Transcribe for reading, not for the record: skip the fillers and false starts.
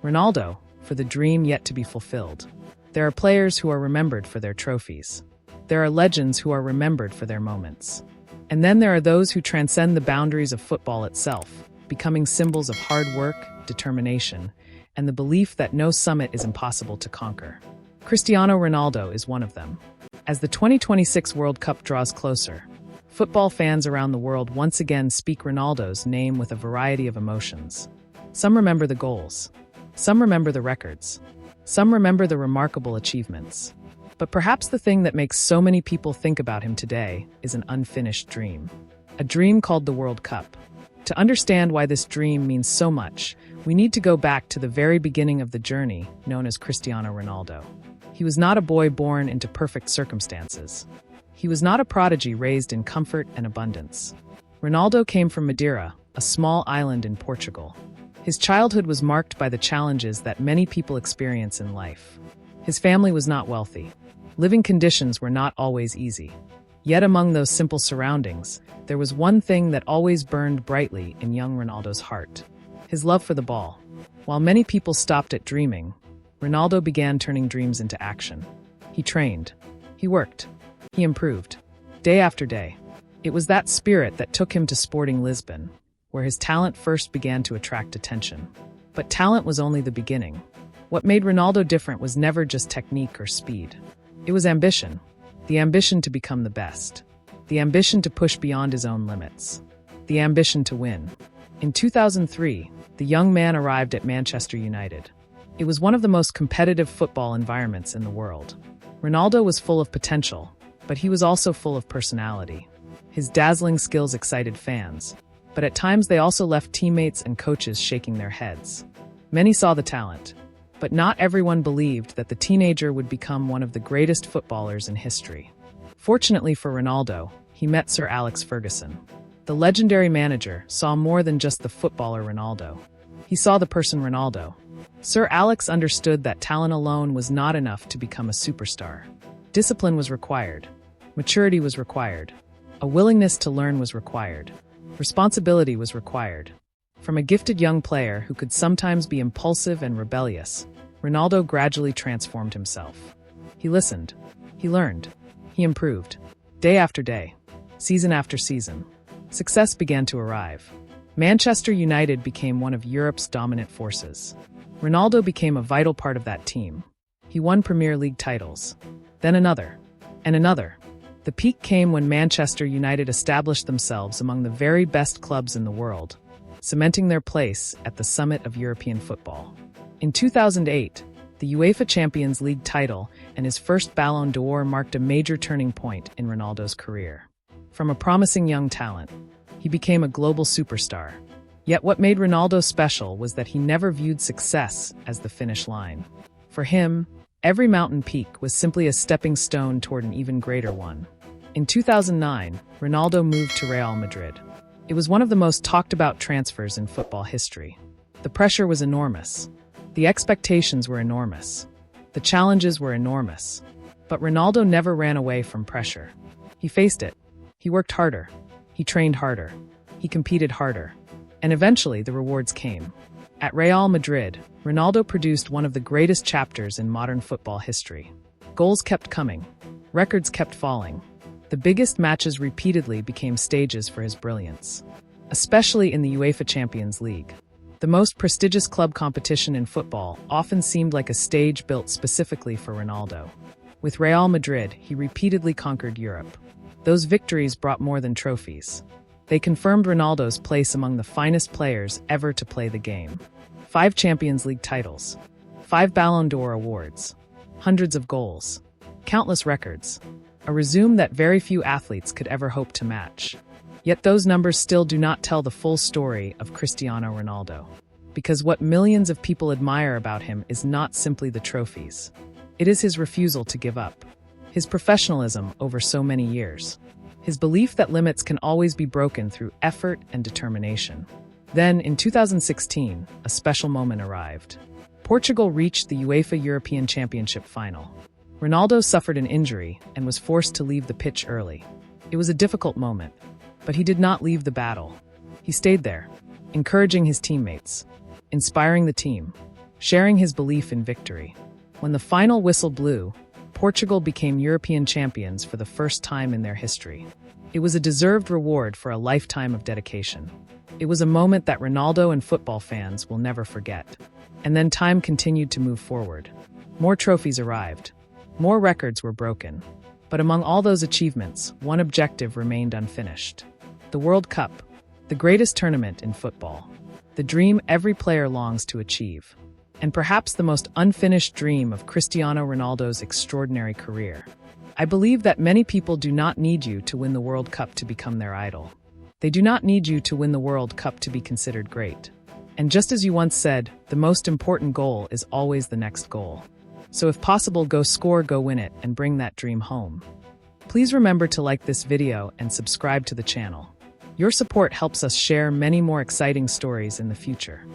Ronaldo, for the dream yet to be fulfilled. There are players who are remembered for their trophies. There are legends who are remembered for their moments. And then there are those who transcend the boundaries of football itself, becoming symbols of hard work, determination, and the belief that no summit is impossible to conquer. Cristiano Ronaldo is one of them. As the 2026 World Cup draws closer, football fans around the world once again speak Ronaldo's name with a variety of emotions. Some remember the goals. Some remember the records. Some remember the remarkable achievements. But perhaps the thing that makes so many people think about him today is an unfinished dream. A dream called the World Cup. To understand why this dream means so much, we need to go back to the very beginning of the journey known as Cristiano Ronaldo. He was not a boy born into perfect circumstances. He was not a prodigy raised in comfort and abundance. Ronaldo came from Madeira, a small island in Portugal. His childhood was marked by the challenges that many people experience in life. His family was not wealthy. Living conditions were not always easy. Yet among those simple surroundings, there was one thing that always burned brightly in young Ronaldo's heart: his love for the ball. While many people stopped at dreaming, Ronaldo began turning dreams into action. He trained. He worked. He improved. Day after day. It was that spirit that took him to Sporting Lisbon, where his talent first began to attract attention. But talent was only the beginning. What made Ronaldo different was never just technique or speed. It was ambition. The ambition to become the best. The ambition to push beyond his own limits. The ambition to win. In 2003, the young man arrived at Manchester United. It was one of the most competitive football environments in the world. Ronaldo was full of potential, but he was also full of personality. His dazzling skills excited fans, but at times they also left teammates and coaches shaking their heads. Many saw the talent, but not everyone believed that the teenager would become one of the greatest footballers in history. Fortunately for Ronaldo, he met Sir Alex Ferguson. The legendary manager saw more than just the footballer Ronaldo. He saw the person Ronaldo. Sir Alex understood that talent alone was not enough to become a superstar. Discipline was required. Maturity was required. A willingness to learn was required. Responsibility was required. From a gifted young player who could sometimes be impulsive and rebellious, Ronaldo gradually transformed himself. He listened. He learned. He improved. Day after day. Season after season. Success began to arrive. Manchester United became one of Europe's dominant forces. Ronaldo became a vital part of that team. He won Premier League titles. Then another. And another. The peak came when Manchester United established themselves among the very best clubs in the world, cementing their place at the summit of European football. In 2008, the UEFA Champions League title and his first Ballon d'Or marked a major turning point in Ronaldo's career. From a promising young talent, he became a global superstar. Yet what made Ronaldo special was that he never viewed success as the finish line. For him, every mountain peak was simply a stepping stone toward an even greater one. In 2009, Ronaldo moved to Real Madrid. It was one of the most talked about transfers in football history. The pressure was enormous. The expectations were enormous. The challenges were enormous. But Ronaldo never ran away from pressure. He faced it. He worked harder. He trained harder. He competed harder. And eventually the rewards came. At Real Madrid, Ronaldo produced one of the greatest chapters in modern football history. Goals kept coming. Records kept falling. The biggest matches repeatedly became stages for his brilliance, especially in the UEFA Champions League. The most prestigious club competition in football often seemed like a stage built specifically for Ronaldo. With Real Madrid, he repeatedly conquered Europe. Those victories brought more than trophies. They confirmed Ronaldo's place among the finest players ever to play the game. 5 Champions League titles, 5 Ballon d'Or awards, hundreds of goals, countless records. A resume that very few athletes could ever hope to match. Yet those numbers still do not tell the full story of Cristiano Ronaldo. Because what millions of people admire about him is not simply the trophies. It is his refusal to give up. His professionalism over so many years. His belief that limits can always be broken through effort and determination. Then, in 2016, a special moment arrived. Portugal reached the UEFA European Championship final. Ronaldo suffered an injury and was forced to leave the pitch early. It was a difficult moment, but he did not leave the battle. He stayed there, encouraging his teammates, inspiring the team, sharing his belief in victory. When the final whistle blew, Portugal became European champions for the first time in their history. It was a deserved reward for a lifetime of dedication. It was a moment that Ronaldo and football fans will never forget. And then time continued to move forward. More trophies arrived. More records were broken. But among all those achievements, one objective remained unfinished. The World Cup, the greatest tournament in football. The dream every player longs to achieve. And perhaps the most unfinished dream of Cristiano Ronaldo's extraordinary career. I believe that many people do not need you to win the World Cup to become their idol. They do not need you to win the World Cup to be considered great. And just as you once said, the most important goal is always the next goal. So if possible, go score, go win it, and bring that dream home. Please remember to like this video and subscribe to the channel. Your support helps us share many more exciting stories in the future.